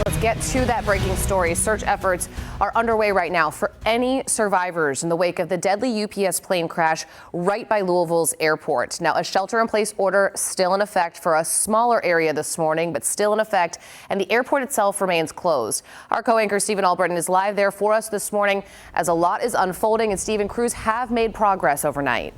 Let's get to that breaking story. Search efforts are underway right now for any survivors in the wake of the deadly UPS plane crash right by Louisville's airport. Now, a shelter-in-place order still in effect for a smaller area this morning, but still in effect, and the airport itself remains closed. Our co-anchor Stephen Albritton is live there for us this morning as a lot is unfolding, and Stephen, crews have made progress overnight.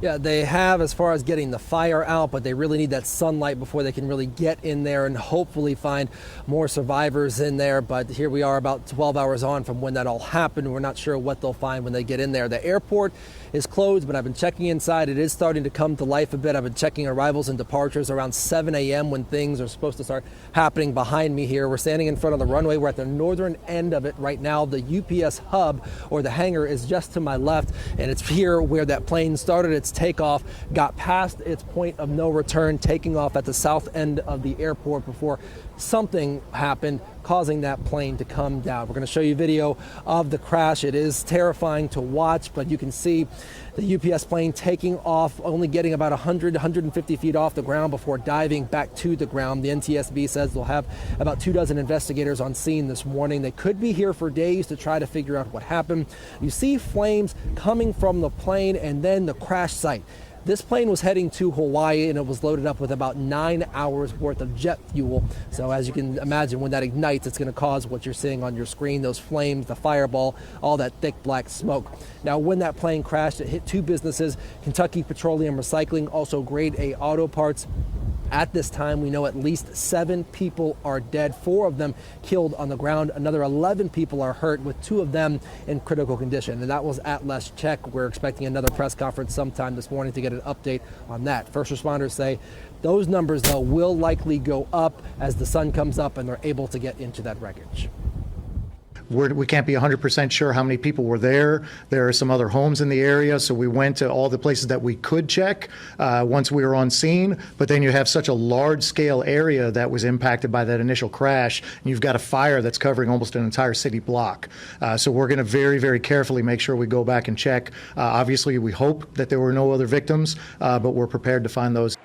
Yeah, they have as far as getting the fire out, but they really need that sunlight before they can really get in there and hopefully find more survivors in there. But here we are about 12 hours on from when that all happened. We're not sure what they'll find when they get in there. The airport is closed, but I've been checking inside. It is starting to come to life a bit. I've been checking arrivals and departures around 7 a.m. when things are supposed to start happening behind me here. We're standing in front of the runway. We're at the northern end of it right now. The UPS hub or the hangar is just to my left, and it's here where that plane started its takeoff, got past its point of no return, taking off at the south end of the airport before something happened, causing that plane to come down. We're going to show you video of the crash. It is terrifying to watch, but you can see the UPS plane taking off, only getting about 150 feet off the ground before diving back to the ground. The NTSB says they'll have about 24 investigators on scene this morning. They could be here for days to try to figure out what happened. You see flames coming from the plane and then the crash site. This plane was heading to Hawaii, and it was loaded up with about 9 hours worth of jet fuel. So as you can imagine, when that ignites, it's going to cause what you're seeing on your screen, those flames, the fireball, all that thick black smoke. Now, when that plane crashed, it hit two businesses, Kentucky Petroleum Recycling, also Grade A Auto Parts. At this time, we know at least 7 people are dead, 4 of them killed on the ground. Another 11 people are hurt, with 2 of them in critical condition. And that was at last check. We're expecting another press conference sometime this morning to get an update on that. First responders say those numbers, though, will likely go up as the sun comes up and they're able to get into that wreckage. We can't be 100% sure how many people were there. There are some other homes in the area, so we went to all the places that we could check once we were on scene. But then you have such a large-scale area that was impacted by that initial crash, and you've got a fire that's covering almost an entire city block. So we're going to very, very carefully make sure we go back and check. Obviously, we hope that there were no other victims, but we're prepared to find those.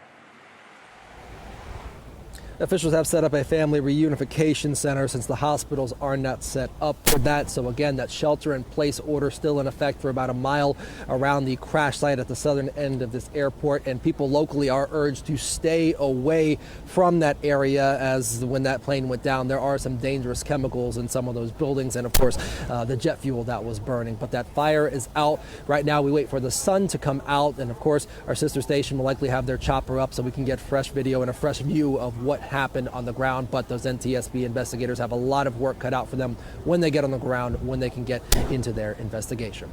Officials have set up a family reunification center since the hospitals are not set up for that. So again, that shelter-in-place order still in effect for about a mile around the crash site at the southern end of this airport. And people locally are urged to stay away from that area, as when that plane went down, there are some dangerous chemicals in some of those buildings, and of course the jet fuel that was burning. But that fire is out right now. We wait for the sun to come out, and of course our sister station will likely have their chopper up so we can get fresh video and a fresh view of what happened on the ground. But those NTSB investigators have a lot of work cut out for them when they get on the ground, when they can get into their investigation.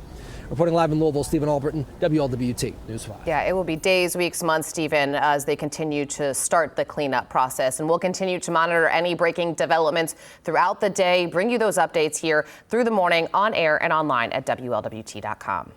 Reporting live in Louisville, Stephen Albritton, WLWT News 5. Yeah, it will be days, weeks, months, Stephen, as they continue to start the cleanup process. And we'll continue to monitor any breaking developments throughout the day, bring you those updates here through the morning on air and online at WLWT.com.